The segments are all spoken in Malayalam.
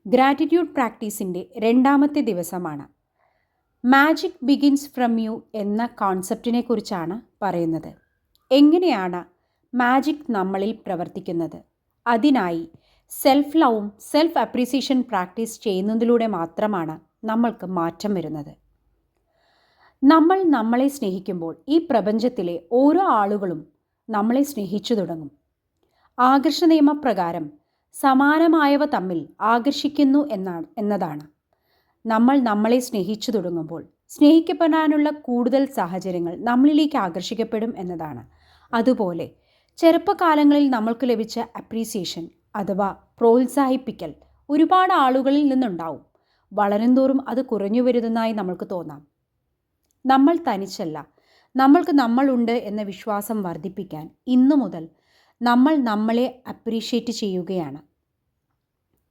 ഗ്രാറ്റിറ്റ്യൂഡ് പ്രാക്ടീസിൻ്റെ രണ്ടാമത്തെ ദിവസമാണ്. മാജിക് ബിഗിൻസ് ഫ്രം യു എന്ന കോൺസെപ്റ്റിനെ കുറിച്ചാണ് പറയുന്നത്. എങ്ങനെയാണ് മാജിക് നമ്മളിൽ പ്രവർത്തിക്കുന്നത്? അതിനായി സെൽഫ് ലവും സെൽഫ് അപ്രീസിയേഷൻ പ്രാക്ടീസ് ചെയ്യുന്നതിലൂടെ മാത്രമാണ് നമ്മൾക്ക് മാറ്റം വരുന്നത്. നമ്മൾ നമ്മളെ സ്നേഹിക്കുമ്പോൾ ഈ പ്രപഞ്ചത്തിലെ ഓരോ ആളുകളും നമ്മളെ സ്നേഹിച്ചു തുടങ്ങും. ആകർഷണ നിയമപ്രകാരം സമാനമായവ തമ്മിൽ ആകർഷിക്കുന്നു എന്നതാണ്. നമ്മൾ നമ്മളെ സ്നേഹിച്ചു തുടങ്ങുമ്പോൾ സ്നേഹിക്കപ്പെടാനുള്ള കൂടുതൽ സാഹചര്യങ്ങൾ നമ്മളിലേക്ക് ആകർഷിക്കപ്പെടും എന്നതാണ്. അതുപോലെ ചെറുപ്പകാലങ്ങളിൽ നമ്മൾക്ക് ലഭിച്ച അപ്രീസിയേഷൻ അഥവാ പ്രോത്സാഹിപ്പിക്കൽ ഒരുപാട് ആളുകളിൽ നിന്നുണ്ടാവും. വളരുംതോറും അത് കുറഞ്ഞു വരുന്നതായി നമ്മൾക്ക് തോന്നാം. നമ്മൾ തനിച്ചല്ല, നമ്മൾക്ക് നമ്മളുണ്ട് എന്ന വിശ്വാസം വർദ്ധിപ്പിക്കാൻ ഇന്നു മുതൽ നമ്മൾ നമ്മളെ അപ്രീഷിയേറ്റ് ചെയ്യുകയാണ്.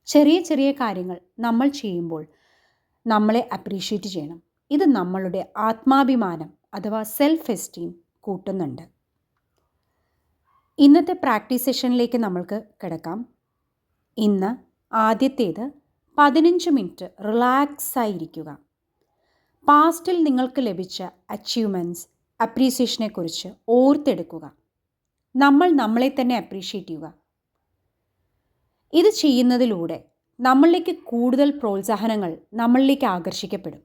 ചെറിയ ചെറിയ കാര്യങ്ങൾ നമ്മൾ ചെയ്യുമ്പോൾ നമ്മളെ അപ്രീഷിയേറ്റ് ചെയ്യണം. ഇത് നമ്മളുടെ ആത്മാഭിമാനം അഥവാ സെൽഫ് എസ്റ്റീം കൂട്ടുന്നുണ്ട്. ഇന്നത്തെ പ്രാക്ടീസ് സെഷനിലേക്ക് നമ്മൾക്ക് കിടക്കാം. ഇന്ന് ആദ്യത്തേത് 15 മിനിറ്റ് റിലാക്സ് ആയിരിക്കുക. പാസ്റ്റിൽ നിങ്ങൾക്ക് ലഭിച്ച അച്ചീവ്മെൻറ്റ്സ്, അപ്രീസിയേഷനെ കുറിച്ച് ഓർത്തെടുക്കുക. നമ്മൾ നമ്മളെ തന്നെ അപ്രീഷിയേറ്റ് ചെയ്യുക. ഇത് ചെയ്യുന്നതിലൂടെ നമ്മളിലേക്ക് കൂടുതൽ പ്രോത്സാഹനങ്ങൾ നമ്മളിലേക്ക് ആകർഷിക്കപ്പെടും.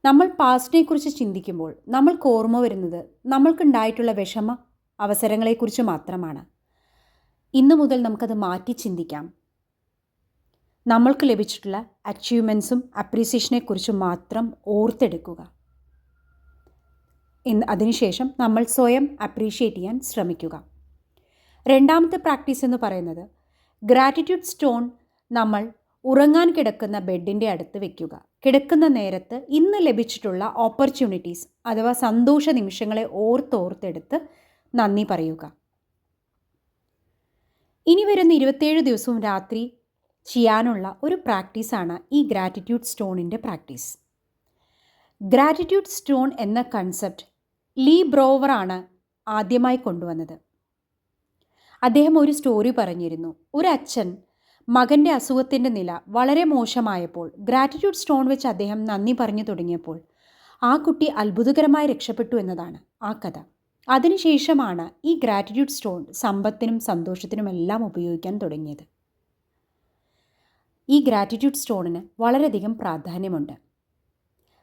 നമ്മൾ പാസ്റ്റിനെക്കുറിച്ച് ചിന്തിക്കുമ്പോൾ നമ്മൾക്ക് ഓർമ്മ വരുന്നത് നമ്മൾക്കുണ്ടായിട്ടുള്ള വിഷമ അവസരങ്ങളെക്കുറിച്ച് മാത്രമാണ്. ഇന്നു മുതൽ നമുക്കത് മാറ്റി ചിന്തിക്കാം. നമ്മൾക്ക് ലഭിച്ചിട്ടുള്ള അച്ചീവ്മെൻറ്റ്സും അപ്രീസിയേഷനെക്കുറിച്ച് മാത്രം ഓർത്തെടുക്കുക. അതിനുശേഷം നമ്മൾ സ്വയം അപ്രീഷിയേറ്റ് ചെയ്യാൻ ശ്രമിക്കുക. രണ്ടാമത്തെ പ്രാക്ടീസ് എന്ന് പറയുന്നത് ഗ്രാറ്റിറ്റ്യൂഡ് സ്റ്റോൺ നമ്മൾ ഉറങ്ങാൻ കിടക്കുന്ന ബെഡിൻ്റെ അടുത്ത് വയ്ക്കുക. കിടക്കുന്ന നേരത്ത് ഇന്ന് ലഭിച്ചിട്ടുള്ള ഓപ്പർച്യൂണിറ്റീസ് അഥവാ സന്തോഷ നിമിഷങ്ങളെ ഓർത്തെടുത്ത് നന്ദി പറയുക. ഇനി വരുന്ന 27 ദിവസവും രാത്രി ചെയ്യാനുള്ള ഒരു പ്രാക്ടീസാണ് ഈ ഗ്രാറ്റിറ്റ്യൂഡ് സ്റ്റോണിൻ്റെ പ്രാക്ടീസ്. ഗ്രാറ്റിറ്റ്യൂഡ് സ്റ്റോൺ എന്ന കൺസെപ്റ്റ് ലീ ബ്രോവറാണ് ആദ്യമായി കൊണ്ടുവന്നത്. അദ്ദേഹം ഒരു സ്റ്റോറി പറഞ്ഞിരുന്നു. ഒരു അച്ഛൻ മകൻ്റെ അസുഖത്തിൻ്റെ നില വളരെ മോശമായപ്പോൾ ഗ്രാറ്റിറ്റ്യൂഡ് സ്റ്റോൺ വെച്ച് അദ്ദേഹം നന്ദി പറഞ്ഞു തുടങ്ങിയപ്പോൾ ആ കുട്ടി അത്ഭുതകരമായി രക്ഷപ്പെട്ടു എന്നതാണ് ആ കഥ. അതിനുശേഷമാണ് ഈ ഗ്രാറ്റിറ്റ്യൂഡ് സ്റ്റോൺ സമ്പത്തിനും സന്തോഷത്തിനുമെല്ലാം ഉപയോഗിക്കാൻ തുടങ്ങിയത്. ഈ ഗ്രാറ്റിറ്റ്യൂഡ് സ്റ്റോണിന് വളരെയധികം പ്രാധാന്യമുണ്ട്.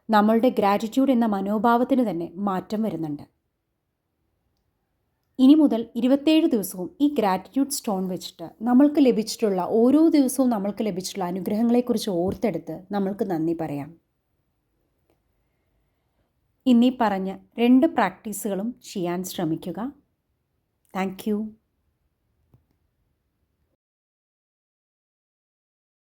നമ്മളുടെ ഗ്രാറ്റിറ്റ്യൂഡ് എന്ന മനോഭാവത്തിന് തന്നെ മാറ്റം വരുന്നുണ്ട്. ഇനി മുതൽ 27 ദിവസവും ഈ ഗ്രാറ്റിറ്റ്യൂഡ് സ്റ്റോൺ വെച്ചിട്ട് നമ്മൾക്ക് ലഭിച്ചിട്ടുള്ള ഓരോ ദിവസവും നമ്മൾക്ക് ലഭിച്ചിട്ടുള്ള അനുഗ്രഹങ്ങളെക്കുറിച്ച് ഓർത്തെടുത്ത് നമ്മൾക്ക് നന്ദി പറയാം. ഇന്നീ പറഞ്ഞ 2 പ്രാക്ടീസുകളും ചെയ്യാൻ ശ്രമിക്കുക. Thank you.